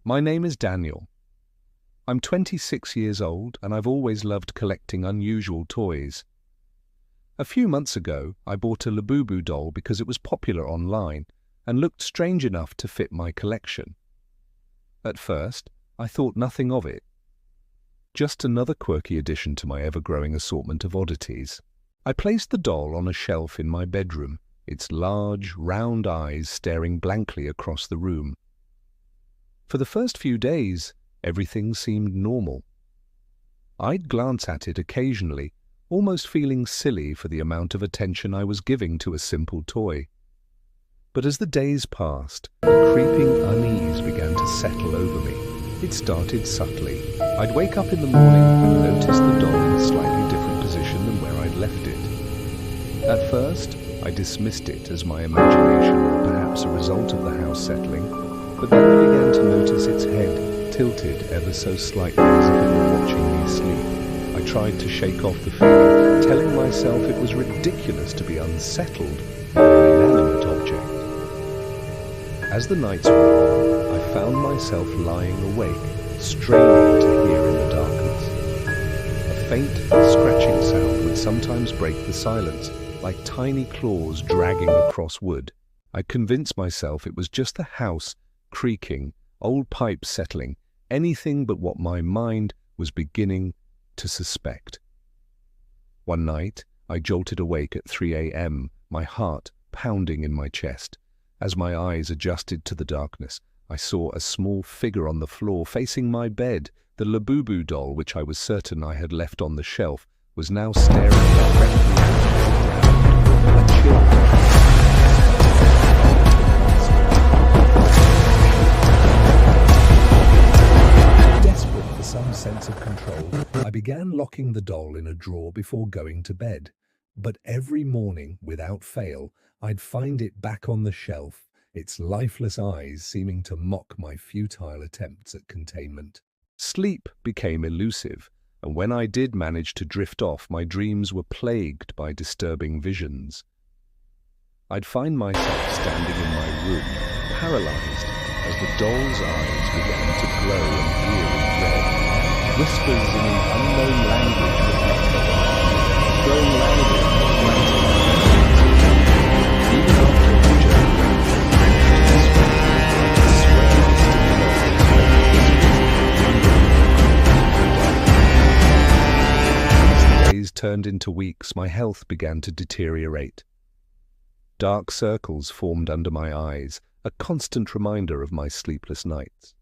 My name is Daniel. I'm 26 years old and I've always loved collecting unusual toys. A few months ago, I bought a Labubu doll because it was popular online and looked strange enough to fit my collection. At first, I thought nothing of it. Just another quirky addition to my ever-growing assortment of oddities. I placed the doll on a shelf in my bedroom, its large, round eyes staring blankly across the room. For the first few days, everything seemed normal. I'd glance at it occasionally, almost feeling silly for the amount of attention I was giving to a simple toy. But as the days passed, a creeping unease began to settle over me. It started subtly. I'd wake up in the morning and notice the doll in a slightly different position than where I'd left it. At first, I dismissed it as my imagination or perhaps a result of the house settling, but then I began to notice its head tilted ever so slightly as if it were watching me sleep. I tried to shake off the feeling, telling myself it was ridiculous to be unsettled by an inanimate object. As the nights went on, I found myself lying awake, straining to hear in the darkness. A faint, scratching sound would sometimes break the silence, like tiny claws dragging across wood. I convinced myself it was just the house creaking, old pipes settling, anything but what my mind was beginning to suspect. One night, I jolted awake at 3 a.m., my heart pounding in my chest. As my eyes adjusted to the darkness, I saw a small figure on the floor facing my bed. The Labubu doll, which I was certain I had left on the shelf, was now staring directly at me. A chill. Desperate for some sense of control, I began locking the doll in a drawer before going to bed. But every morning, without fail, I'd find it back on the shelf, its lifeless eyes seeming to mock my futile attempts at containment. Sleep became elusive, and when I did manage to drift off, my dreams were plagued by disturbing visions. I'd find myself standing in my room, paralyzed, as the doll's eyes began to glow and eerie red. Whispers in an unknown language reflected, growing louder and frantic. Even after the journey, I could swear as the days turned into weeks, my health began to deteriorate. Dark circles formed under my eyes, a constant reminder of my sleepless nights.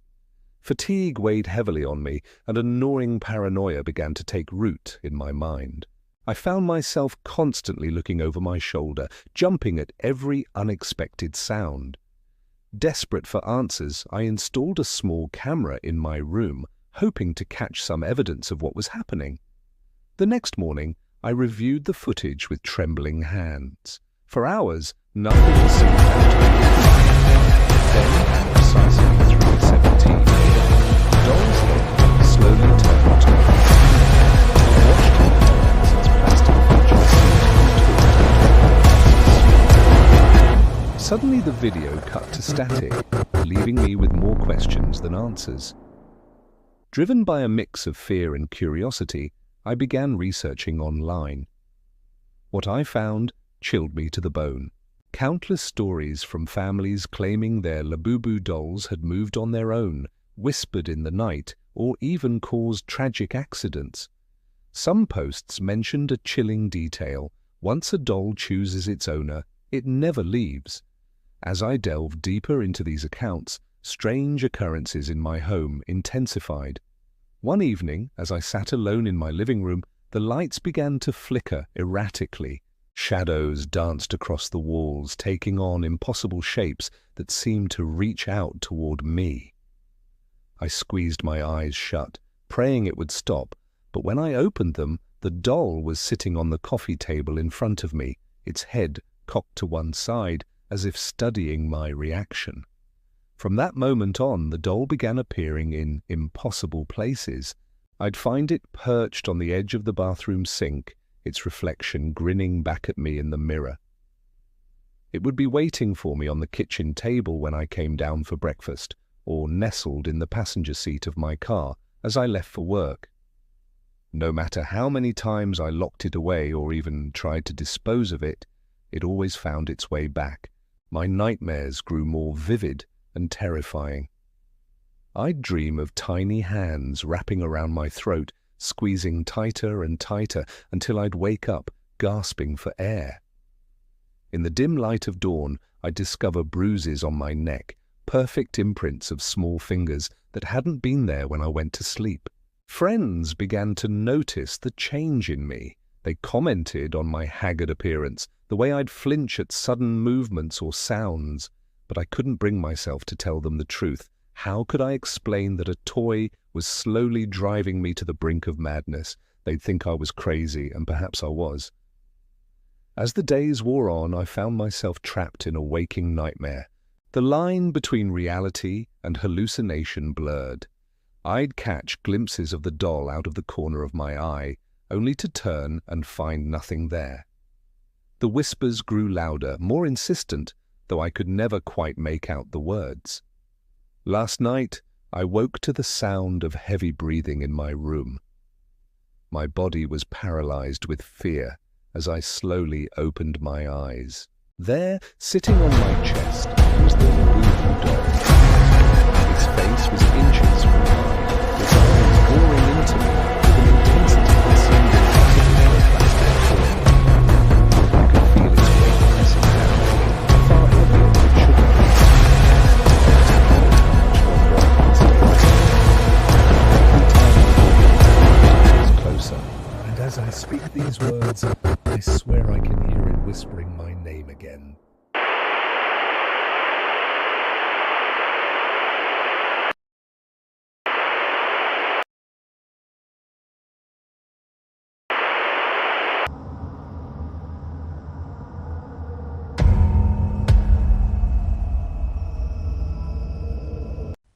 Fatigue weighed heavily on me, and a gnawing paranoia began to take root in my mind. I found myself constantly looking over my shoulder, jumping at every unexpected sound. Desperate for answers, I installed a small camera in my room, hoping to catch some evidence of what was happening. The next morning, I reviewed the footage with trembling hands. For hours, nothing seemed out of place. Then, precisely 3:17, the doll's head slowly turned to me. I watched it as its plastic features seemed to contort into. Suddenly the video cut to static, leaving me with more questions than answers. Driven by a mix of fear and curiosity, I began researching online. What I found chilled me to the bone. Countless stories from families claiming their Labubu dolls had moved on their own, whispered in the night, or even caused tragic accidents. Some posts mentioned a chilling detail. Once a doll chooses its owner, it never leaves. As I delved deeper into these accounts, strange occurrences in my home intensified. One evening, as I sat alone in my living room, the lights began to flicker erratically. Shadows danced across the walls, taking on impossible shapes that seemed to reach out toward me. I squeezed my eyes shut, praying it would stop, but when I opened them, the doll was sitting on the coffee table in front of me, its head cocked to one side, as if studying my reaction. From that moment on, the doll began appearing in impossible places. I'd find it perched on the edge of the bathroom sink, its reflection grinning back at me in the mirror. It would be waiting for me on the kitchen table when I came down for breakfast, or nestled in the passenger seat of my car as I left for work. No matter how many times I locked it away or even tried to dispose of it, it always found its way back. My nightmares grew more vivid and terrifying. I'd dream of tiny hands wrapping around my throat, squeezing tighter and tighter until I'd wake up, gasping for air. In the dim light of dawn, I'd discover bruises on my neck, perfect imprints of small fingers that hadn't been there when I went to sleep. Friends began to notice the change in me. They commented on my haggard appearance, the way I'd flinch at sudden movements or sounds, but I couldn't bring myself to tell them the truth. How could I explain that a toy was slowly driving me to the brink of madness? They'd think I was crazy, and perhaps I was. As the days wore on, I found myself trapped in a waking nightmare. The line between reality and hallucination blurred. I'd catch glimpses of the doll out of the corner of my eye, only to turn and find nothing there. The whispers grew louder, more insistent, though I could never quite make out the words. Last night, I woke to the sound of heavy breathing in my room. My body was paralyzed with fear as I slowly opened my eyes. There, sitting on my chest, was the Labubu doll. Its face was inches from mine, its eyes boring into me with an intensity that seemed impossible for a plastic toy. I could feel its weight pressing down, far heavier than it should have been. Closer, and as I speak these words, I swear I can hear it whispering my name again.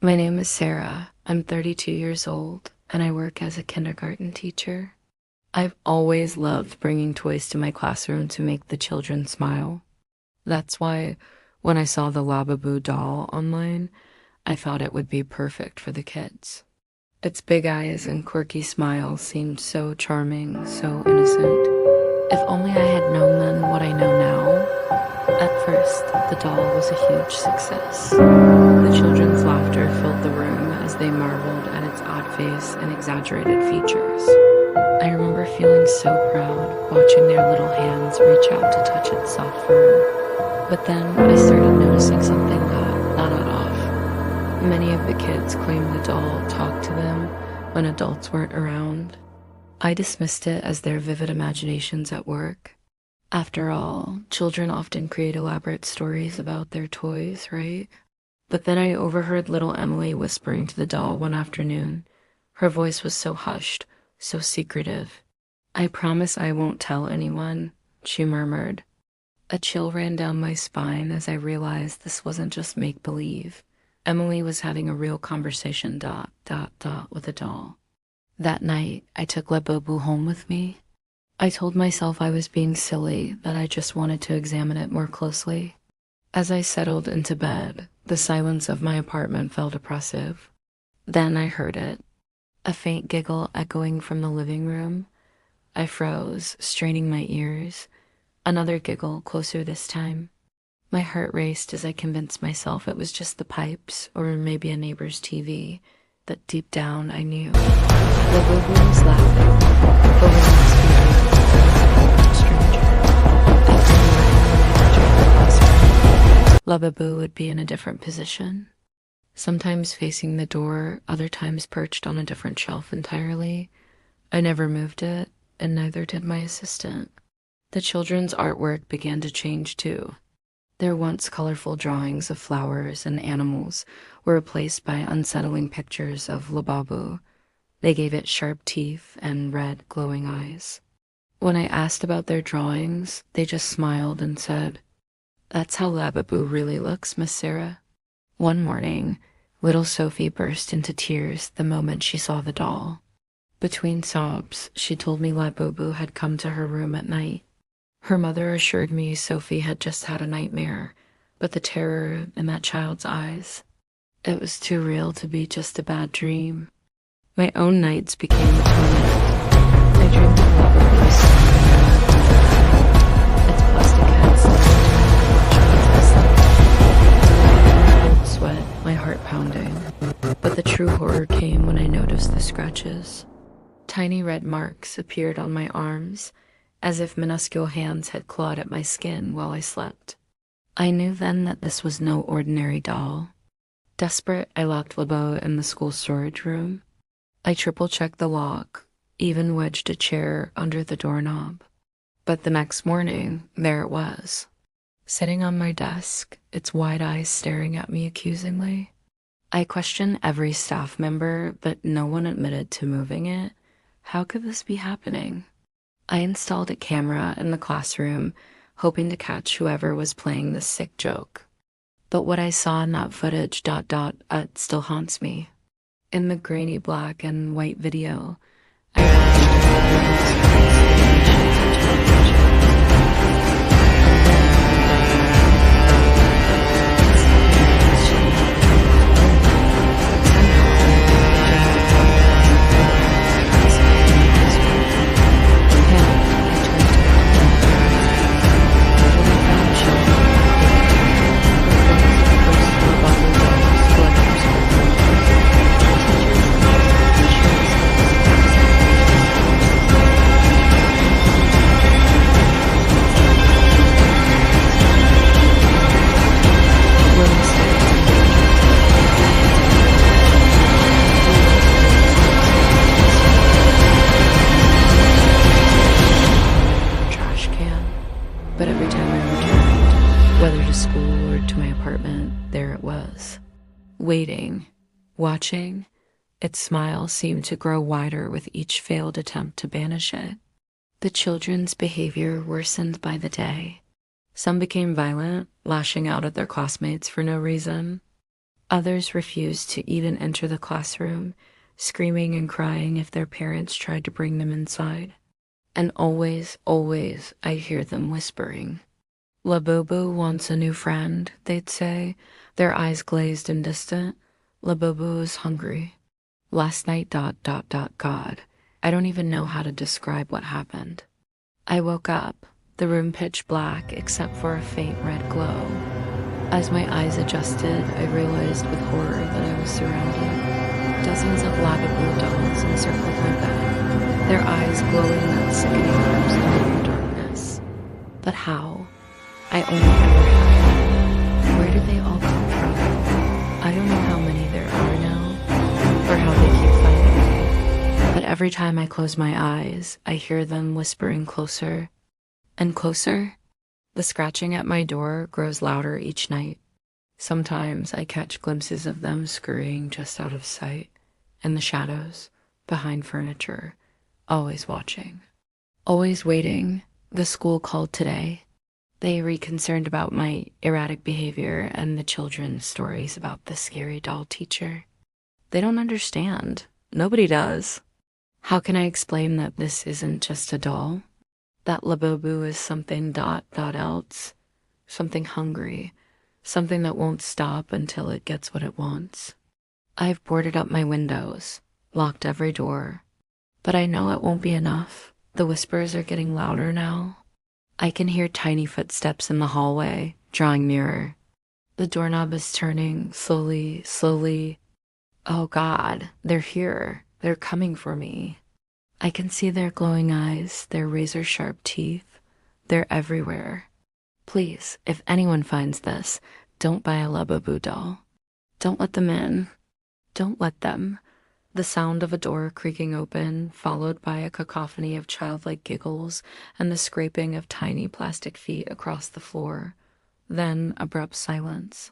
My name is Sarah. I'm 32 years old, and I work as a kindergarten teacher. I've always loved bringing toys to my classroom to make the children smile. That's why when I saw the Labubu doll online, I thought it would be perfect for the kids. Its big eyes and quirky smile seemed so charming, so innocent. If only I had known then what I know now. At first, the doll was a huge success. The children's laughter filled the room as they marveled at its odd face and exaggerated features. I remember feeling so proud watching their little hands reach out to touch its soft fur. But then I started noticing something that not off. Many of the kids claimed the doll talked to them when adults weren't around. I dismissed it as their vivid imaginations at work. After all, children often create elaborate stories about their toys, right? But then I overheard little Emily whispering to the doll one afternoon. Her voice was so hushed, so secretive. "I promise I won't tell anyone," she murmured. A chill ran down my spine as I realized this wasn't just make-believe. Emily was having a real conversation, ... with a doll. That night, I took Labubu home with me. I told myself I was being silly, that I just wanted to examine it more closely. As I settled into bed, the silence of my apartment felt oppressive. Then I heard it, a faint giggle echoing from the living room. I froze, straining my ears. Another giggle, closer this time. My heart raced as I convinced myself it was just the pipes, or maybe a neighbor's TV, that deep down I knew. Labubu was laughing, but when I was Labubu would be in a different position, sometimes facing the door, other times perched on a different shelf entirely. I never moved it, and neither did my assistant. The children's artwork began to change too. Their once colorful drawings of flowers and animals were replaced by unsettling pictures of Labubu. They gave it sharp teeth and red, glowing eyes. When I asked about their drawings, they just smiled and said, "That's how Labubu really looks, Miss Sarah." One morning, little Sophie burst into tears the moment she saw the doll. Between sobs, she told me Labubu had come to her room at night. Her mother assured me Sophie had just had a nightmare, but the terror in that child's eyes. It was too real to be just a bad dream. My own nights became a torment. I dreamed of Labubu its plastic head slowly cold sweat, my heart pounding. But the true horror came when I noticed the scratches. Tiny red marks appeared on my arms, as if minuscule hands had clawed at my skin while I slept. I knew then that this was no ordinary doll. Desperate, I locked Labubu in the school storage room. I triple-checked the lock, even wedged a chair under the doorknob. But the next morning, there it was, sitting on my desk, its wide eyes staring at me accusingly. I questioned every staff member, but no one admitted to moving it. How could this be happening? I installed a camera in the classroom, hoping to catch whoever was playing this sick joke. But what I saw in that footage, it still haunts me. In the grainy black and white video, I But every time I returned, whether to school or to my apartment, there it was. Waiting, watching, its smile seemed to grow wider with each failed attempt to banish it. The children's behavior worsened by the day. Some became violent, lashing out at their classmates for no reason. Others refused to even enter the classroom, screaming and crying if their parents tried to bring them inside. And always, I'd hear them whispering. Labubu wants a new friend, they'd say, their eyes glazed and distant. Labubu is hungry. Last night, God, I don't even know how to describe what happened. I woke up, the room pitch black except for a faint red glow. As my eyes adjusted, I realized with horror that I was surrounded. Dozens of Labubu dolls encircled my bed, their eyes glowing that sickening crimson in the darkness. But how? I only ever had one. Where did they all come from? I don't know how many there are now, or how they keep finding me. But every time I close my eyes, I hear them whispering closer and closer. The scratching at my door grows louder each night. Sometimes I catch glimpses of them scurrying just out of sight, in the shadows, behind furniture, always watching. Always waiting. The school called today. They were concerned about my erratic behavior and the children's stories about the scary doll teacher. They don't understand. Nobody does. How can I explain that this isn't just a doll? That Labubu is something else, something hungry, something that won't stop until it gets what it wants. I've boarded up my windows, locked every door, but I know it won't be enough. The whispers are getting louder now. I can hear tiny footsteps in the hallway, drawing nearer. The doorknob is turning, slowly. Oh God, they're here. They're coming for me. I can see their glowing eyes, their razor-sharp teeth. They're everywhere. Please, if anyone finds this, don't buy a Labubu doll. Don't let them in. Don't let them. The sound of a door creaking open, followed by a cacophony of childlike giggles and the scraping of tiny plastic feet across the floor. Then abrupt silence.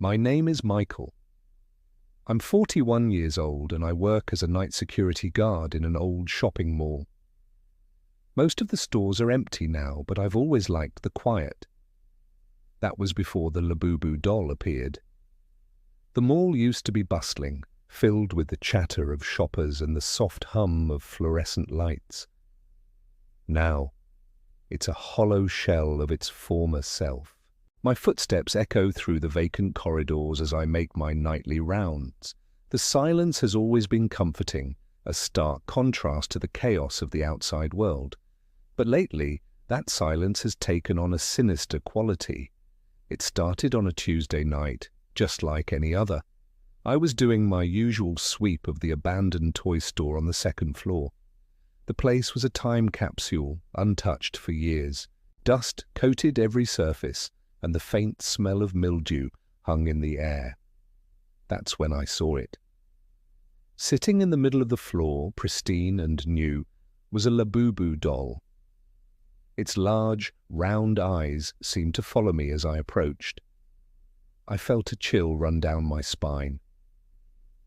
My name is Michael. I'm 41 years old and I work as a night security guard in an old shopping mall. Most of the stores are empty now, but I've always liked the quiet. That was before the Labubu doll appeared. The mall used to be bustling, filled with the chatter of shoppers and the soft hum of fluorescent lights. Now, it's a hollow shell of its former self. My footsteps echo through the vacant corridors as I make my nightly rounds. The silence has always been comforting, a stark contrast to the chaos of the outside world. But lately, that silence has taken on a sinister quality. It started on a Tuesday night, just like any other. I was doing my usual sweep of the abandoned toy store on the second floor. The place was a time capsule, untouched for years. Dust coated every surface, and the faint smell of mildew hung in the air. That's when I saw it. Sitting in the middle of the floor, pristine and new, was a Labubu doll. Its large, round eyes seemed to follow me as I approached. I felt a chill run down my spine.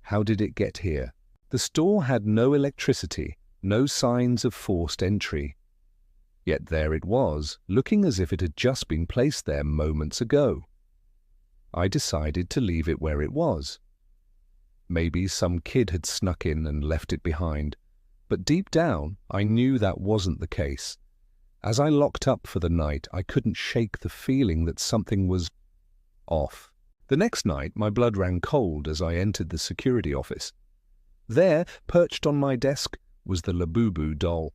How did it get here? The store had no electricity, no signs of forced entry. Yet there it was, looking as if it had just been placed there moments ago. I decided to leave it where it was. Maybe some kid had snuck in and left it behind, but deep down I knew that wasn't the case. As I locked up for the night, I couldn't shake the feeling that something was off. The next night, my blood ran cold as I entered the security office. There, perched on my desk, was the Labubu doll.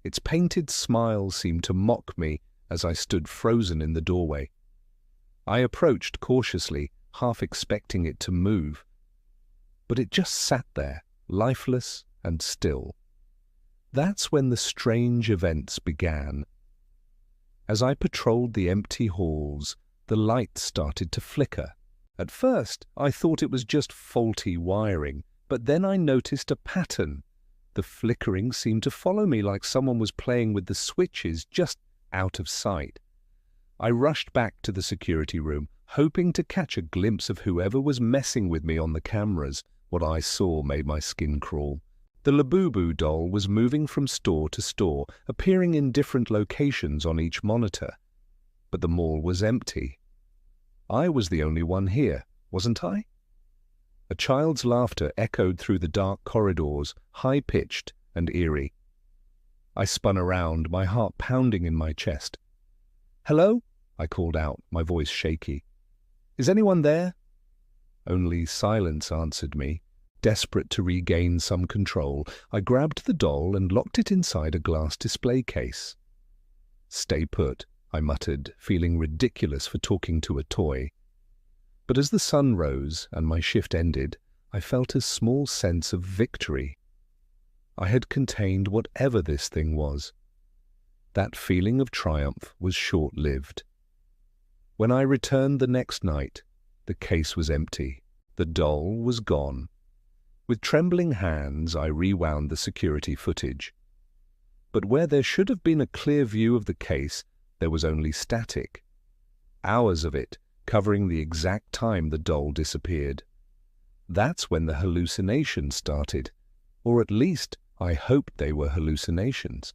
Its painted smile seemed to mock me as I stood frozen in the doorway. I approached cautiously, half expecting it to move. But it just sat there, lifeless and still. That's when the strange events began. As I patrolled the empty halls, the light started to flicker. At first, I thought it was just faulty wiring, but then I noticed a pattern. The flickering seemed to follow me like someone was playing with the switches just out of sight. I rushed back to the security room, hoping to catch a glimpse of whoever was messing with me on the cameras. What I saw made my skin crawl. The Labubu doll was moving from store to store, appearing in different locations on each monitor. But the mall was empty. I was the only one here, wasn't I? A child's laughter echoed through the dark corridors, high-pitched and eerie. I spun around, my heart pounding in my chest. "Hello?" I called out, my voice shaky. "Is anyone there?" Only silence answered me. Desperate to regain some control, I grabbed the doll and locked it inside a glass display case. "Stay put," I muttered, feeling ridiculous for talking to a toy. But as the sun rose and my shift ended, I felt a small sense of victory. I had contained whatever this thing was. That feeling of triumph was short-lived. When I returned the next night, the case was empty. The doll was gone. With trembling hands, I rewound the security footage. But where there should have been a clear view of the case, there was only static. Hours of it, covering the exact time the doll disappeared. That's when the hallucinations started, or at least I hoped they were hallucinations.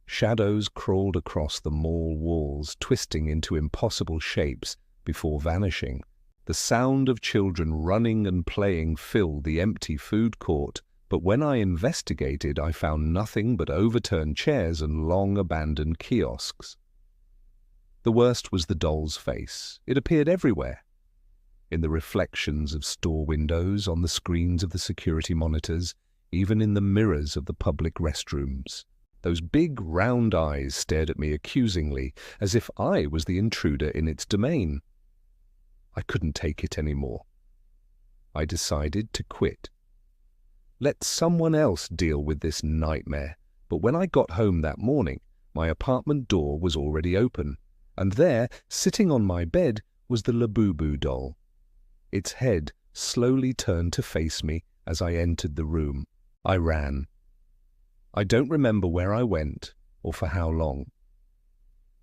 Shadows crawled across the mall walls, twisting into impossible shapes before vanishing. The sound of children running and playing filled the empty food court, but when I investigated, I found nothing but overturned chairs and long abandoned kiosks. The worst was the doll's face. It appeared everywhere. In the reflections of store windows, on the screens of the security monitors, even in the mirrors of the public restrooms. Those big, round eyes stared at me accusingly, as if I was the intruder in its domain. I couldn't take it anymore. I decided to quit. Let someone else deal with this nightmare. But when I got home that morning, my apartment door was already open, and there, sitting on my bed, was the Labubu doll. Its head slowly turned to face me as I entered the room. I ran. I don't remember where I went or for how long.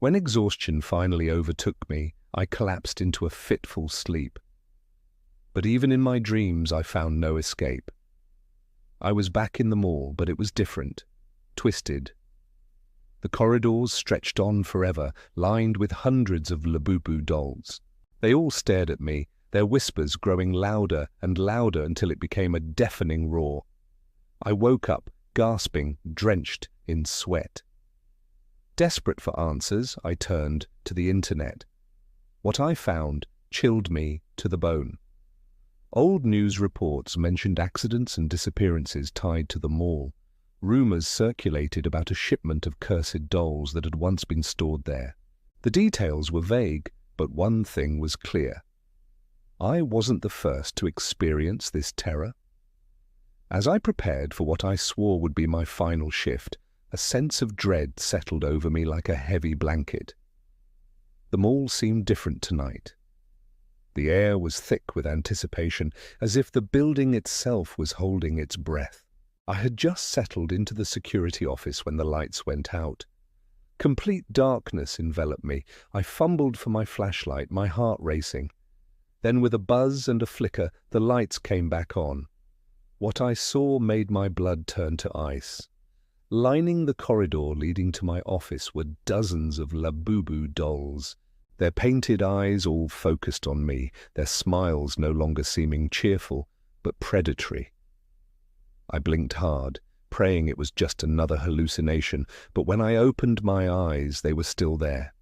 When exhaustion finally overtook me, I collapsed into a fitful sleep. But even in my dreams, I found no escape. I was back in the mall, but it was different, twisted. The corridors stretched on forever, lined with hundreds of Labubu dolls. They all stared at me, their whispers growing louder and louder until it became a deafening roar. I woke up, gasping, drenched in sweat. Desperate for answers, I turned to the internet. What I found chilled me to the bone. Old news reports mentioned accidents and disappearances tied to the mall. Rumors circulated about a shipment of cursed dolls that had once been stored there. The details were vague, but one thing was clear. I wasn't the first to experience this terror. As I prepared for what I swore would be my final shift, a sense of dread settled over me like a heavy blanket. The mall seemed different tonight. The air was thick with anticipation, as if the building itself was holding its breath. I had just settled into the security office when the lights went out. Complete darkness enveloped me. I fumbled for my flashlight, my heart racing. Then with a buzz and a flicker, the lights came back on. What I saw made my blood turn to ice. Lining the corridor leading to my office were dozens of Labubu dolls, their painted eyes all focused on me, their smiles no longer seeming cheerful, but predatory. I blinked hard, praying it was just another hallucination, but when I opened my eyes, they were still there.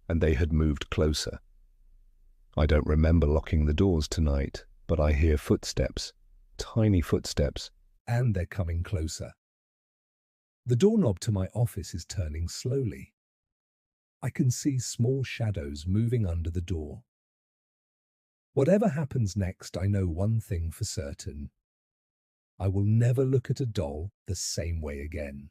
And they had moved closer. I don't remember locking the doors tonight, but I hear footsteps, tiny footsteps, and they're coming closer. The doorknob to my office is turning slowly. I can see small shadows moving under the door. Whatever happens next, I know one thing for certain. I will never look at a doll the same way again.